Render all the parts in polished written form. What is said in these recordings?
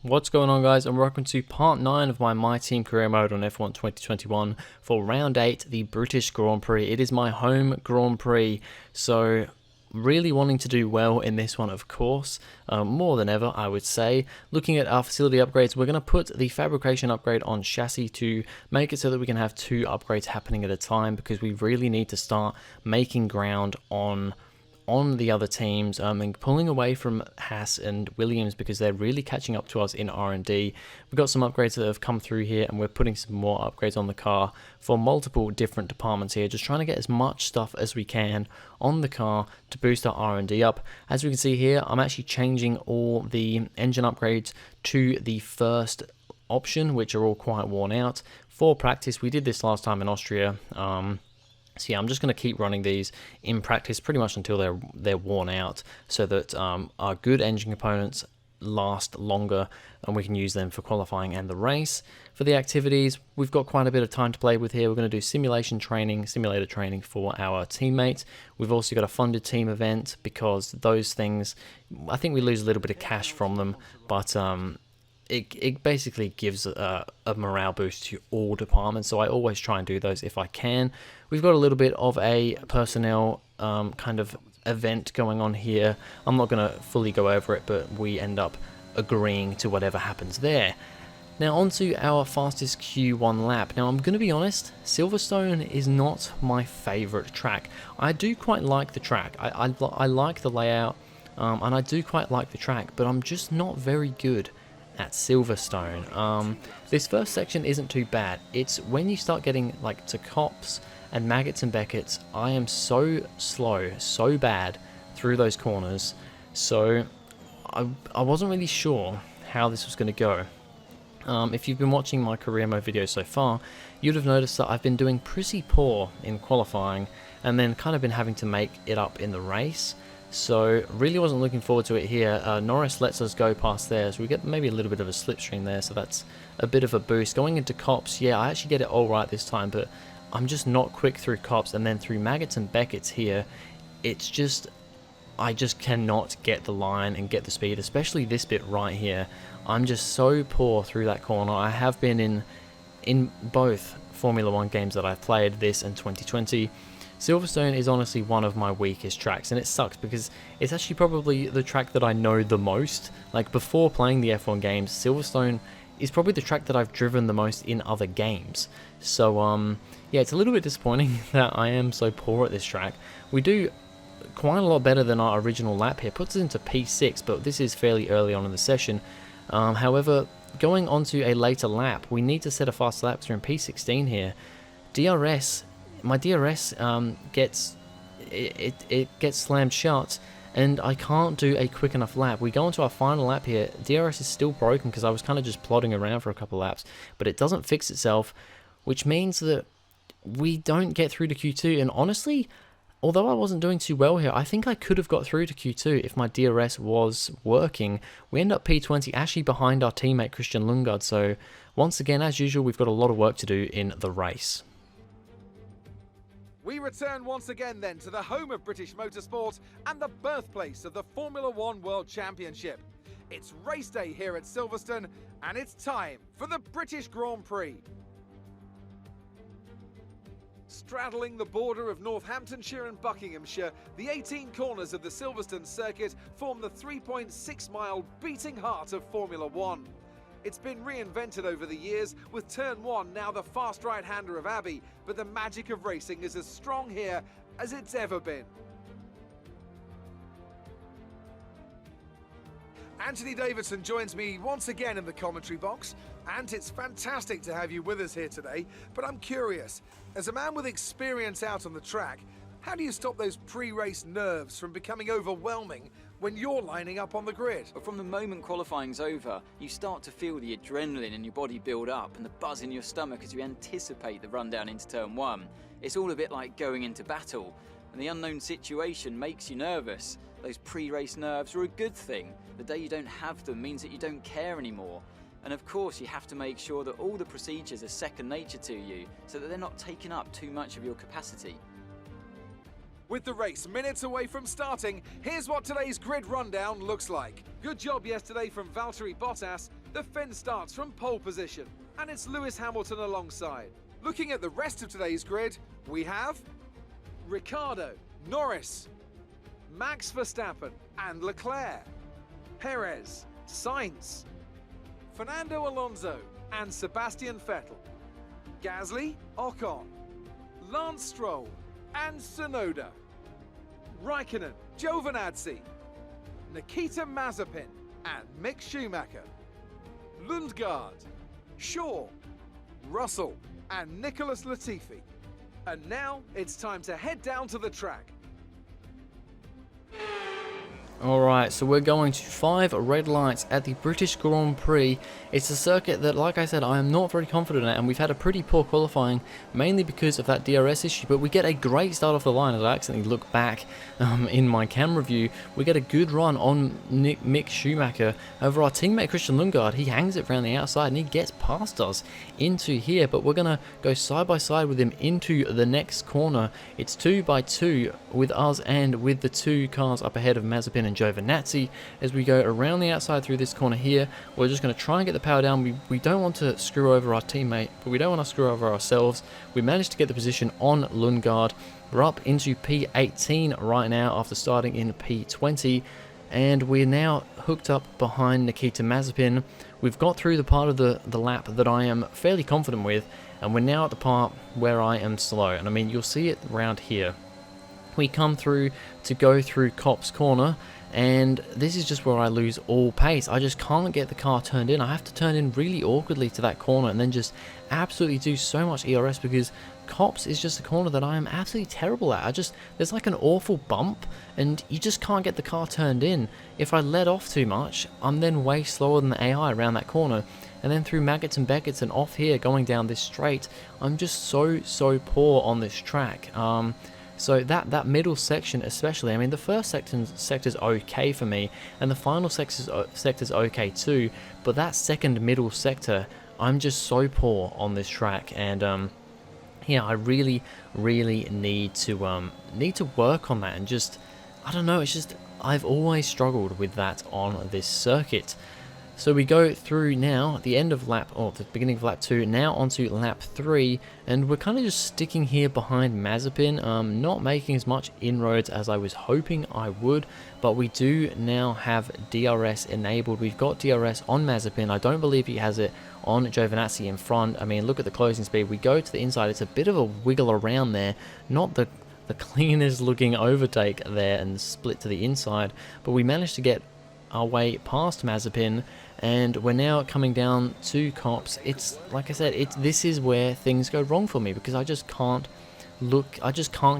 What's going on, guys, and welcome to part 9 of my Team career mode on F1 2021 for round 8, the British Grand Prix. It is my home Grand Prix, so really wanting to do well in this one, of course, more than ever, I would say. Looking at our facility upgrades, we're going to put the fabrication upgrade on chassis to make it so that we can have 2 upgrades happening at a time, because we really need to start making ground on the other teams and pulling away from Haas and Williams, because they're really catching up to us in R&D. We've got some upgrades that have come through here, and we're putting some more upgrades on the car for multiple different departments here, just trying to get as much stuff as we can on the car to boost our R&D up. As we can see here, I'm actually changing all the engine upgrades to the first option, which are all quite worn out. For practice, we did this last time in Austria. So yeah, I'm just going to keep running these in practice pretty much until they're worn out, so that our good engine components last longer and we can use them for qualifying and the race. For the activities, we've got quite a bit of time to play with here. We're going to do simulator training for our teammates. We've also got a funded team event, because those things, I think we lose a little bit of cash from them, but it basically gives a morale boost to all departments, so I always try and do those if I can. We've got a little bit of a personnel kind of event going on here. I'm not going to fully go over it, but we end up agreeing to whatever happens there. Now onto our fastest Q1 lap. Now I'm going to be honest, Silverstone is not my favourite track. I do quite like the track, I like the layout, and I do quite like the track, but I'm just not very good at Silverstone. This first section isn't too bad. It's when you start getting like to Cops and Maggots and Becketts, I am so slow, so bad through those corners, so I wasn't really sure how this was going to go. If you've been watching my career mode videos so far, you'd have noticed that I've been doing pretty poor in qualifying, and then kind of been having to make it up in the race. So really wasn't looking forward to it here. Norris lets us go past there, so we get maybe a little bit of a slipstream there, so that's a bit of a boost. Going into Cops, yeah, I actually get it all right this time, but I'm just not quick through Cops, and then through Maggots and Becketts here, it's just, I just cannot get the line and get the speed, especially this bit right here. I'm just so poor through that corner. I have been in both Formula 1 games that I've played, this and 2020. Silverstone is honestly one of my weakest tracks, and it sucks because it's actually probably the track that I know the most. Like, before playing the F1 games, Silverstone is probably the track that I've driven the most in other games. So yeah, it's a little bit disappointing that I am so poor at this track. We do quite a lot better than our original lap here, puts us into P6, but this is fairly early on in the session. However, going on to a later lap, we need to set a faster lap, because we're in P16 here. My DRS gets slammed shut, and I can't do a quick enough lap. We go into our final lap here. DRS is still broken, because I was kind of just plodding around for a couple laps, but it doesn't fix itself, which means that we don't get through to Q2. And honestly, although I wasn't doing too well here, I think I could have got through to Q2 if my DRS was working. We end up P20, actually behind our teammate Christian Lundgaard, so once again, as usual, we've got a lot of work to do in the race. We return once again then to the home of British motorsport and the birthplace of the Formula 1 World Championship. It's race day here at Silverstone, and it's time for the British Grand Prix. Straddling the border of Northamptonshire and Buckinghamshire, the 18 corners of the Silverstone Circuit form the 3.6-mile beating heart of Formula 1. It's been reinvented over the years, with Turn 1 now the fast right-hander of Abbey, but the magic of racing is as strong here as it's ever been. Anthony Davidson joins me once again in the commentary box, and it's fantastic to have you with us here today, but I'm curious, as a man with experience out on the track, how do you stop those pre-race nerves from becoming overwhelming when you're lining up on the grid? From the moment qualifying's over, you start to feel the adrenaline in your body build up and the buzz in your stomach as you anticipate the rundown into Turn 1. It's all a bit like going into battle, and the unknown situation makes you nervous. Those pre-race nerves are a good thing. The day you don't have them means that you don't care anymore. And of course, you have to make sure that all the procedures are second nature to you, so that they're not taking up too much of your capacity. With the race minutes away from starting, here's what today's grid rundown looks like. Good job yesterday from Valtteri BOTTAS. The Finn starts from pole position, and it's Lewis Hamilton alongside. Looking at the rest of today's grid, we have Ricciardo, Norris, Max Verstappen and Leclerc, Perez, Sainz, Fernando Alonso and Sebastian Vettel, Gasly, Ocon, Lance Stroll and Tsunoda, Raikkonen, Giovinazzi, Nikita Mazepin and Mick Schumacher, Lundgaard, Shaw, Russell and Nicholas Latifi. And now it's time to head down to the track. Alright, so we're going to 5 red lights at the British Grand Prix. It's a circuit that, like I said, I am not very confident at, and we've had a pretty poor qualifying, mainly because of that DRS issue, but we get a great start off the line. As I accidentally look back in my camera view, we get a good run on Mick Schumacher over our teammate Christian Lundgaard. He hangs it around the outside and he gets past us into here, but we're going to go side by side with him into the next corner. It's 2 by 2 with us and with the 2 cars up ahead of Mazepin and Giovinazzi. As we go around the outside through this corner here, we're just going to try and get the power down. We don't want to screw over our teammate, but we don't want to screw over ourselves. We managed to get the position on Lundgaard. We're up into P18 right now after starting in P20, and we're now hooked up behind Nikita Mazepin. We've got through the part of the lap that I am fairly confident with, and we're now at the part where I am slow. And I mean, you'll see it around here. We come through to go through Copse Corner, and this is just where I lose all pace. I just can't get the car turned in. I have to turn in really awkwardly to that corner and then just absolutely do so much ERS, because Copse is just a corner that I am absolutely terrible at. There's like an awful bump and you just can't get the car turned in. If I let off too much, I'm then way slower than the AI around that corner. And then through Maggots and Beckett's and off here going down this straight, I'm just so poor on this track. So that middle section especially, I mean, the first sector's okay for me, and the final sector's okay too, but that second middle sector, I'm just so poor on this track, and yeah, I really need to work on that, and just, I don't know, it's just, I've always struggled with that on this circuit. So we go through now the end of lap, or the beginning of lap 2, now onto lap 3, and we're kind of just sticking here behind Mazepin, not making as much inroads as I was hoping I would, but we do now have DRS enabled. We've got DRS on Mazepin. I don't believe he has it on Giovinazzi in front. I mean, look at the closing speed. We go to the inside. It's a bit of a wiggle around there, not the cleanest looking overtake there and split to the inside, but we managed to get our way past Mazepin, and we're now coming down to Copse. It's like I said, this is where things go wrong for me, because I just can't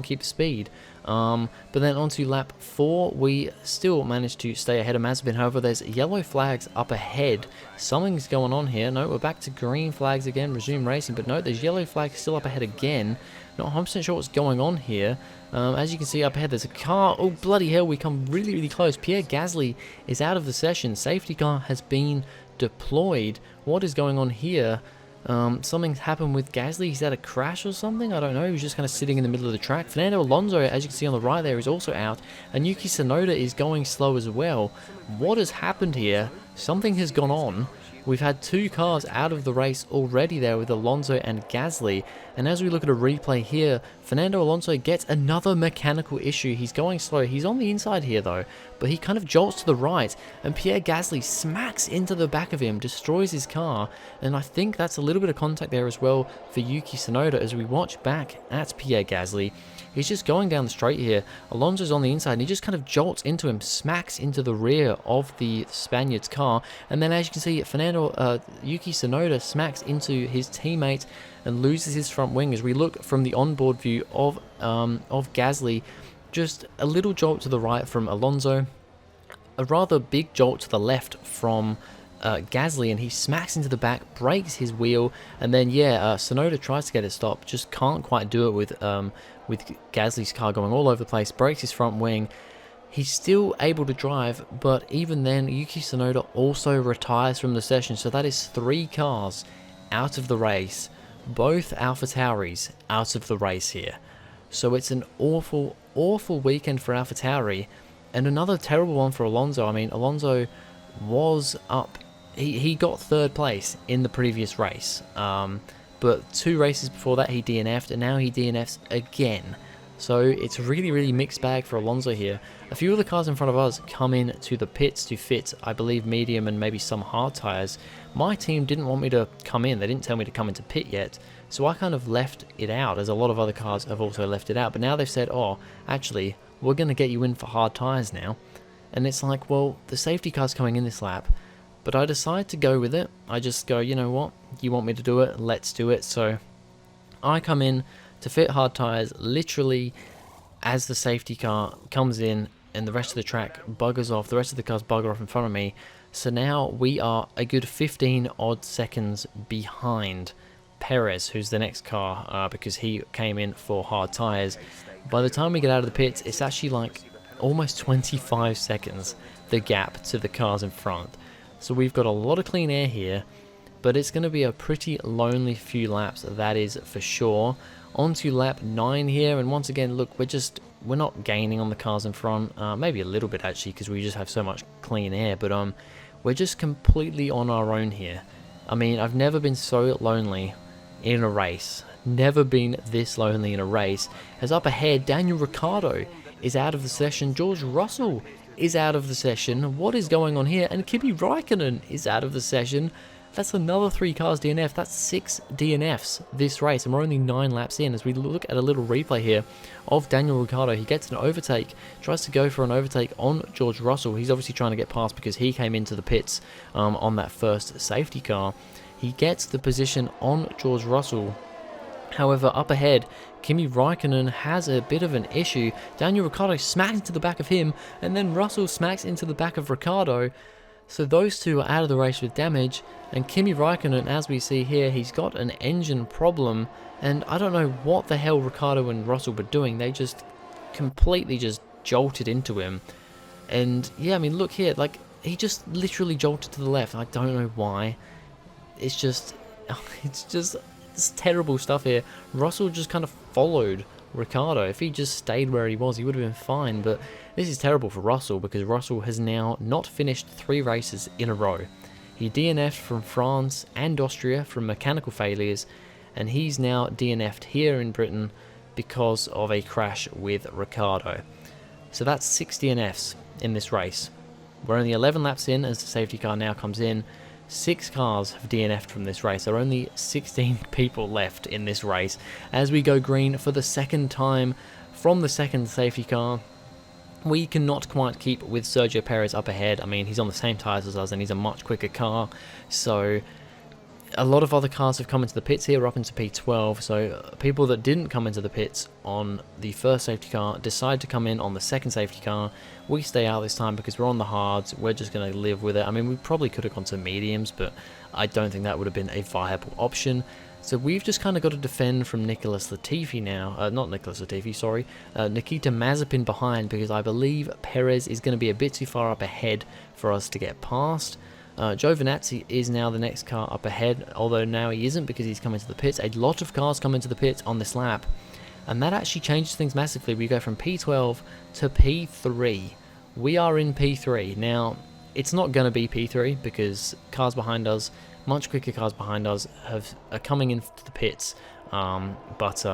keep speed. But then onto lap 4, we still managed to stay ahead of Mazepin. However, there's yellow flags up ahead. Something's going on here. No, we're back to green flags again, resume racing, but no, there's yellow flags still up ahead again. Not 100% sure what's going on here. As you can see up ahead, there's a car. Oh, bloody hell, we come really close. Pierre Gasly is out of the session. Safety car has been deployed. What is going on here? Something's happened with Gasly. He's had a crash or something? I don't know. He was just kind of sitting in the middle of the track. Fernando Alonso, as you can see on the right there, is also out. And Yuki Tsunoda is going slow as well. What has happened here? Something has gone on. We've had 2 cars out of the race already there with Alonso and Gasly, and as we look at a replay here, Fernando Alonso gets another mechanical issue. He's going slow. He's on the inside here though, but he kind of jolts to the right, and Pierre Gasly smacks into the back of him, destroys his car, and I think that's a little bit of contact there as well for Yuki Tsunoda. As we watch back at Pierre Gasly, he's just going down the straight here. Alonso's on the inside, and he just kind of jolts into him, smacks into the rear of the Spaniard's car, and then as you can see, Yuki Tsunoda smacks into his teammate and loses his front wing. As we look from the onboard view of Gasly, just a little jolt to the right from Alonso, a rather big jolt to the left from Gasly, and he smacks into the back, breaks his wheel, and then Tsunoda tries to get it stopped, just can't quite do it with Gasly's car going all over the place, breaks his front wing. He's still able to drive, but even then, Yuki Tsunoda also retires from the session, so that is 3 cars out of the race, both AlphaTauris out of the race here. So it's an awful awful weekend for AlphaTauri, and another terrible one for Alonso. I mean, Alonso was up, he got 3rd place in the previous race, but 2 races before that he DNF'd, and now he DNFs again. So it's a really, really mixed bag for Alonso here. A few of the cars in front of us come in to the pits to fit, I believe, medium and maybe some hard tyres. My team didn't want me to come in. They didn't tell me to come into pit yet. So I kind of left it out, as a lot of other cars have also left it out. But now they've said, oh, actually, we're going to get you in for hard tyres now. And it's like, well, the safety car's coming in this lap. But I decide to go with it. I just go, you know what? You want me to do it? Let's do it. So I come in to fit hard tyres literally as the safety car comes in and the rest of the track buggers off. The rest of the cars bugger off in front of me. So now we are a good 15 odd seconds behind Perez, who's the next car, because he came in for hard tyres. By the time we get out of the pits, it's actually like almost 25 seconds, the gap to the cars in front. So we've got a lot of clean air here, but it's going to be a pretty lonely few laps, that is for sure. On to lap 9 here, and once again, look, we're not gaining on the cars in front, maybe a little bit actually, because we just have so much clean air, but we're just completely on our own here. I mean, I've never been so lonely in a race, never been this lonely in a race, as up ahead, Daniel Ricciardo is out of the session, George Russell is out of the session, what is going on here, and Kimi Raikkonen is out of the session. That's another 3 cars DNF. That's 6 DNFs this race, and we're only 9 laps in. As we look at a little replay here of Daniel Ricciardo, he gets an overtake, tries to go for an overtake on George Russell. He's obviously trying to get past because he came into the pits on that first safety car. He gets the position on George Russell. However, up ahead, Kimi Raikkonen has a bit of an issue. Daniel Ricciardo smacks into the back of him, and then Russell smacks into the back of Ricciardo. So those two are out of the race with damage, and Kimi Raikkonen, as we see here, he's got an engine problem, and I don't know what the hell Ricciardo and Russell were doing. They just completely just jolted into him. And yeah, I mean, look here, like, he just literally jolted to the left. I don't know why. It's just it's terrible stuff here. Russell just kind of followed Ricciardo. If he just stayed where he was, he would have been fine, but this is terrible for Russell because Russell has now not finished 3 races in a row. He DNF'd from France and Austria from mechanical failures, and he's now DNF'd here in Britain because of a crash with Ricciardo. So that's 6 DNFs in this race. We're only 11 laps in as the safety car now comes in. 6 cars have DNF'd from this race. There are only 16 people left in this race as we go green for the second time from the second safety car. We cannot quite keep with Sergio Perez up ahead. I mean, he's on the same tyres as us and he's a much quicker car. So a lot of other cars have come into the pits here. We're up into P12. So people that didn't come into the pits on the first safety car decide to come in on the second safety car. We stay out this time because we're on the hards. We're just going to live with it. I mean, we probably could have gone to mediums, but I don't think that would have been a viable option. So we've just kind of got to defend from Nicholas Latifi now. Not Nicholas Latifi, sorry. Nikita Mazepin behind, because I believe Perez is going to be a bit too far up ahead for us to get past. Giovinazzi is now the next car up ahead, although now he isn't because he's come into the pits. A lot of cars come into the pits on this lap, and that actually changes things massively. We go from P12 to P3. We are in P3. Now, it's not going to be P3 because cars behind us, much quicker cars behind us, are coming into the pits, but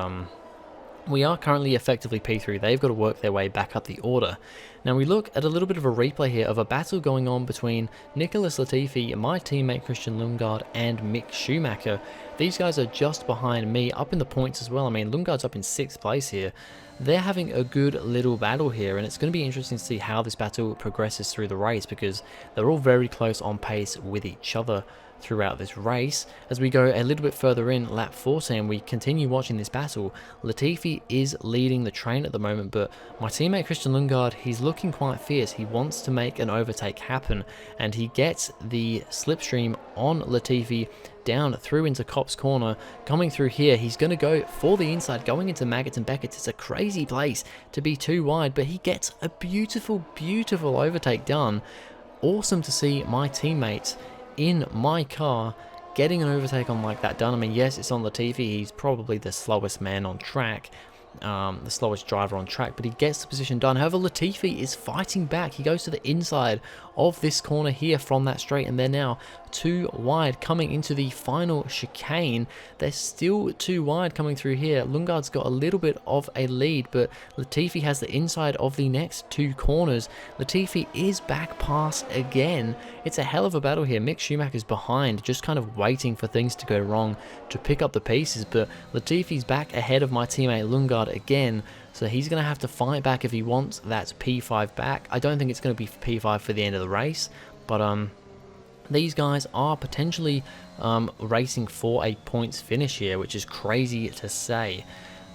we are currently effectively P3. They've got to work their way back up the order. Now we look at a little bit of a replay here of a battle going on between Nicholas Latifi, my teammate Christian Lundgaard, and Mick Schumacher. These guys are just behind me, up in the points as well. I mean, Lundgaard's up in 6th place here. They're having a good little battle here, and it's going to be interesting to see how this battle progresses through the race because they're all very close on pace with each other throughout this race. As we go a little bit further in, lap 14, we continue watching this battle. Latifi is leading the train at the moment, but my teammate Christian Lundgaard, he's looking quite fierce. He wants to make an overtake happen, and he gets the slipstream on Latifi down through into Copse Corner. Coming through here, he's going to go for the inside, going into Maggots and Beckett's. It's a crazy place to be too wide, but he gets a beautiful, beautiful overtake done. Awesome to see my teammates in my car getting an overtake on like that done. I mean, yes, it's on Latifi. He's probably the slowest man on track, the slowest driver on track, but he gets the position done. However, Latifi is fighting back. He goes to the inside of this corner here from that straight, and they're now too wide coming into the final chicane. They're still too wide coming through here. Lundgaard's got a little bit of a lead, but Latifi has the inside of the next two corners. Latifi is back past again. It's a hell of a battle here. Mick Schumacher's behind, just kind of waiting for things to go wrong to pick up the pieces, but Latifi's back ahead of my teammate Lundgaard again, so he's going to have to fight back if he wants that P5 back. I don't think it's going to be P5 for the end of the race, but these guys are potentially racing for a points finish here, which is crazy to say.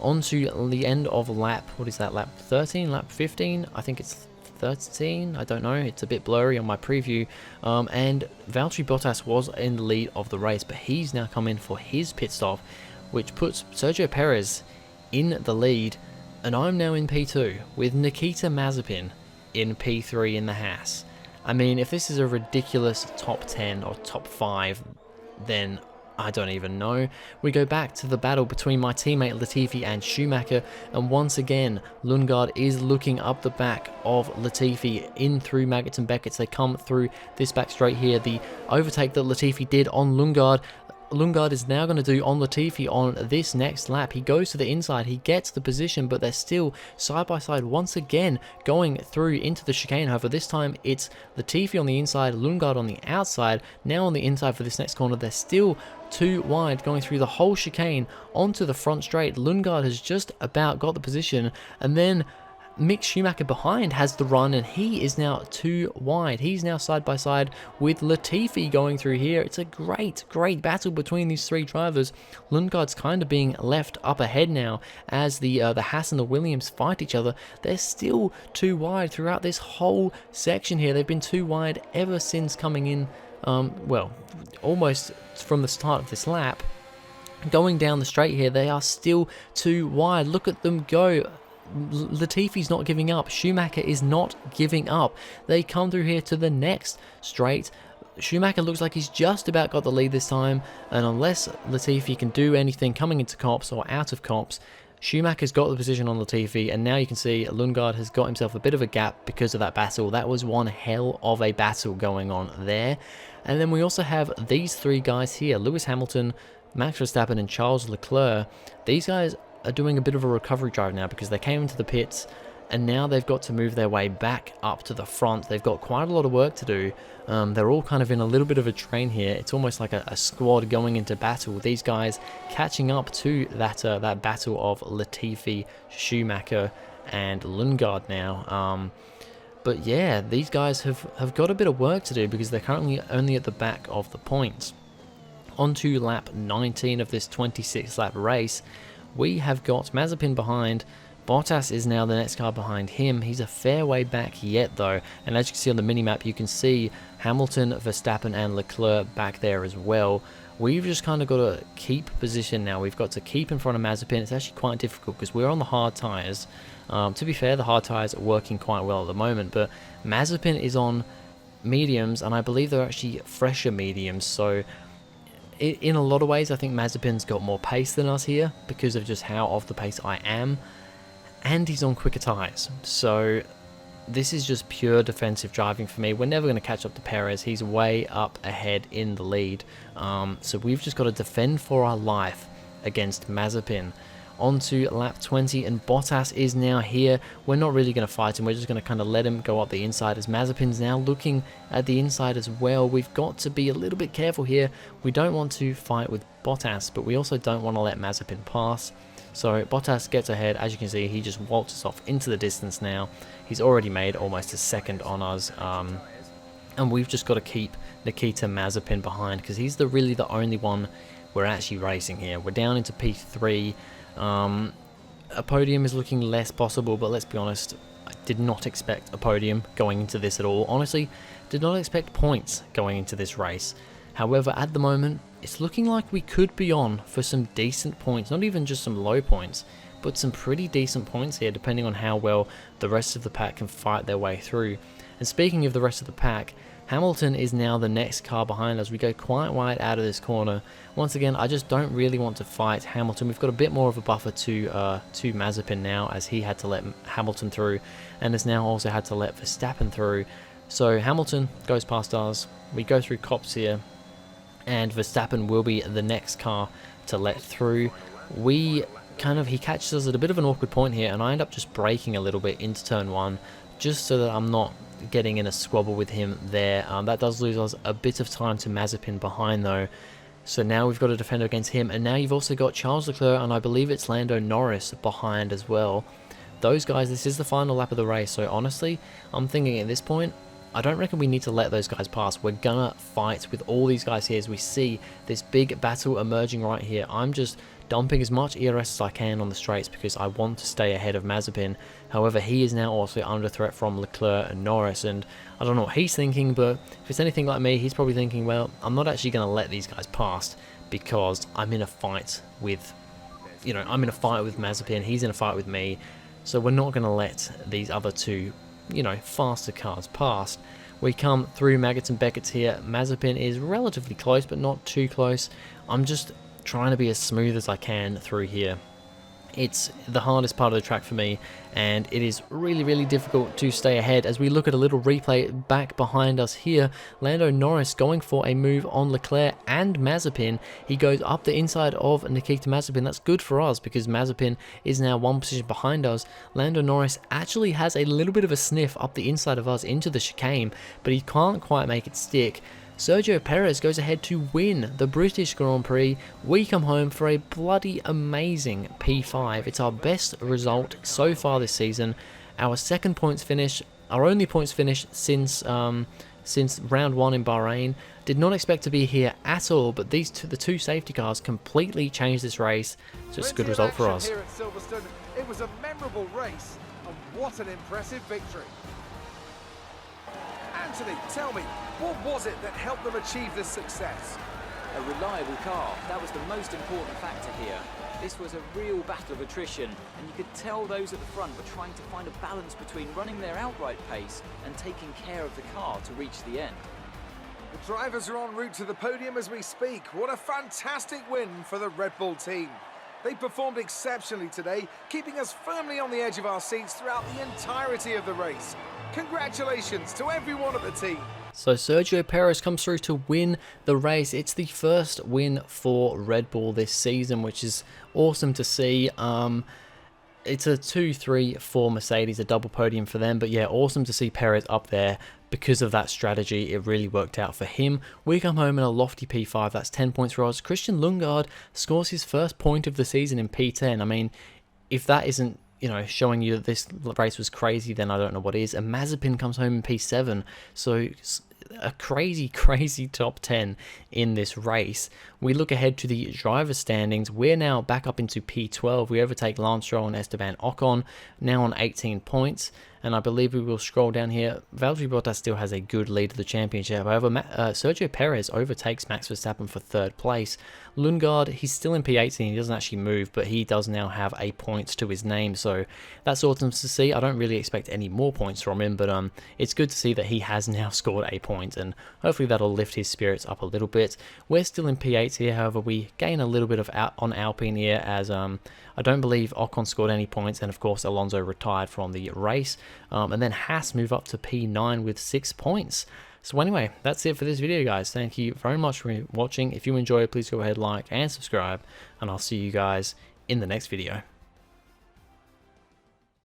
On to the end of lap, what is that, lap 13, lap 15? I think it's 13, I don't know, it's a bit blurry on my preview, and Valtteri BOTTAS was in the lead of the race, but he's now come in for his pit stop, which puts Sergio Perez in the lead, and I'm now in P2 with Nikita Mazepin in P3 in the Haas. I mean, if this is a ridiculous top 10 or top 5, then I don't even know. We go back to the battle between my teammate Latifi and Schumacher, and once again Lundgaard is looking up the back of Latifi in through Maggots and Beckett's. They come through this back straight here. The overtake that Latifi did on Lundgaard is now going to do on Latifi on this next lap. He goes to the inside, he gets the position, but they're still side by side once again going through into the chicane. However, this time it's Latifi on the inside, Lundgaard on the outside. Now on the inside for this next corner, they're still too wide going through the whole chicane onto the front straight. Lundgaard has just about got the position, and then Mick Schumacher behind has the run, and he is now too wide. He's now side by side with Latifi going through here. It's a great battle between these three drivers. Lundgaard's kind of being left up ahead now as the Haas and the Williams fight each other. They're still too wide throughout this whole section here. They've been too wide ever since coming in, well, almost from the start of this lap. Going down the straight here, they are still too wide. Look at them go. Latifi's not giving up. Schumacher is not giving up. They come through here to the next straight. Schumacher looks like he's just about got the lead this time, and unless Latifi can do anything coming into Copse or out of Copse, Schumacher's got the position on Latifi, and now you can see Lundgaard has got himself a bit of a gap because of that battle. That was one hell of a battle going on there. And then we also have these three guys here, Lewis Hamilton, Max Verstappen and Charles Leclerc. These guys are doing a bit of a recovery drive now because they came into the pits and now they've got to move their way back up to the front. They've got quite a lot of work to do. They're all kind of in a little bit of a train here. It's almost like a squad going into battle. These guys catching up to that battle of Latifi, Schumacher and Lundgaard now. But yeah, these guys have got a bit of work to do because they're currently only at the back of the points. On to lap 19 of this 26 lap race. We have got Mazepin behind. Bottas is now the next car behind him. He's a fair way back yet though, and as you can see on the minimap, you can see Hamilton, Verstappen and Leclerc back there as well. We've just kind of got to keep position now. We've got to keep in front of Mazepin. It's actually quite difficult because we're on the hard tyres. To be fair, the hard tyres are working quite well at the moment, but Mazepin is on mediums, and I believe they're actually fresher mediums, so in a lot of ways, I think Mazepin's got more pace than us here because of just how off the pace I am, and he's on quicker tyres. So this is just pure defensive driving for me. We're never going to catch up to Perez. He's way up ahead in the lead. So we've just got to defend for our life against Mazepin. On to lap 20, and Bottas is now here. We're not really going to fight him. We're just going to kind of let him go up the inside as Mazepin's now looking at the inside as well. We've got to be a little bit careful here. We don't want to fight with Bottas, but we also don't want to let Mazepin pass. So Bottas gets ahead. As you can see, he just waltzes off into the distance now. He's already made almost a second on us. And we've just got to keep Nikita Mazepin behind because he's really the only one we're actually racing here. We're down into P3. A podium is looking less possible, but let's be honest, I did not expect a podium going into this at all. Honestly, did not expect points going into this race. However, at the moment, it's looking like we could be on for some decent points, not even just some low points, but some pretty decent points here, depending on how well the rest of the pack can fight their way through. And speaking of the rest of the pack, Hamilton is now the next car behind us. We go quite wide out of this corner. Once again, I just don't really want to fight Hamilton. We've got a bit more of a buffer to Mazepin now, as he had to let Hamilton through, and has now also had to let Verstappen through. So Hamilton goes past us. We go through Copse here, and Verstappen will be the next car to let through. He catches us at a bit of an awkward point here, and I end up just braking a little bit into turn 1, just so that I'm not getting in a squabble with him there. That does lose us a bit of time to Mazepin behind though. So now we've got a defender against him, and now you've also got Charles Leclerc, and I believe it's Lando Norris behind as well. Those guys, this is the final lap of the race, so honestly, I'm thinking at this point, I don't reckon we need to let those guys pass. We're gonna fight with all these guys here as we see this big battle emerging right here. I'm just dumping as much ERS as I can on the straights because I want to stay ahead of Mazepin. However, he is now also under threat from Leclerc and Norris, and I don't know what he's thinking, but if it's anything like me, he's probably thinking, well, I'm not actually going to let these guys pass because I'm in a fight with, I'm in a fight with Mazepin, he's in a fight with me, so we're not going to let these other two, faster cars past. We come through Maggots and Beckett's here. Mazepin is relatively close, but not too close. I'm just trying to be as smooth as I can through here. It's the hardest part of the track for me, and it is really, really difficult to stay ahead. As we look at a little replay back behind us here, Lando Norris going for a move on Leclerc and Mazepin. He goes up the inside of Nikita Mazepin. That's good for us because Mazepin is now one position behind us. Lando Norris actually has a little bit of a sniff up the inside of us into the chicane, but he can't quite make it stick. Sergio Perez goes ahead to win the British Grand Prix. We come home for a bloody amazing P5. It's our best result so far this season. Our second points finish, our only points finish since round 1 in Bahrain. Did not expect to be here at all, but the two safety cars completely changed this race. Just a good result for us. Here at Silverstone. It was a memorable race, and what an impressive victory. Anthony, tell me, what was it that helped them achieve this success? A reliable car, that was the most important factor here. This was a real battle of attrition, and you could tell those at the front were trying to find a balance between running their outright pace and taking care of the car to reach the end. The drivers are en route to the podium as we speak. What a fantastic win for the Red Bull team. They performed exceptionally today, keeping us firmly on the edge of our seats throughout the entirety of the race. Congratulations to everyone at the team. So Sergio Perez comes through to win the race. It's the first win for Red Bull this season, which is awesome to see. It's a 2-3 for Mercedes, a double podium for them. But yeah, awesome to see Perez up there because of that strategy. It really worked out for him. We come home in a lofty P5. That's 10 points for us. Christian Lundgaard scores his first point of the season in P10. I mean, if that isn't showing you that this race was crazy, then I don't know what is. And Mazepin comes home in P7, so a crazy top 10 in this race. We look ahead to the driver standings. We're now back up into P12. We overtake Lance Stroll and Esteban Ocon, now on 18 points. And I believe we will scroll down here. Valtteri BOTTAS still has a good lead of the championship. However, Sergio Perez overtakes Max Verstappen for 3rd place. Lundgaard, he's still in P18. He doesn't actually move, but he does now have a point to his name. So that's awesome to see. I don't really expect any more points from him, but it's good to see that he has now scored a point, and hopefully that'll lift his spirits up a little bit. We're still in P8 here. However, we gain a little bit of on Alpine here, as I don't believe Ocon scored any points, and of course Alonso retired from the race. And then Haas move up to P9 with 6 points. So anyway, that's it for this video, guys. Thank you very much for watching. If you enjoyed, please go ahead, like and subscribe, and I'll see you guys in the next video.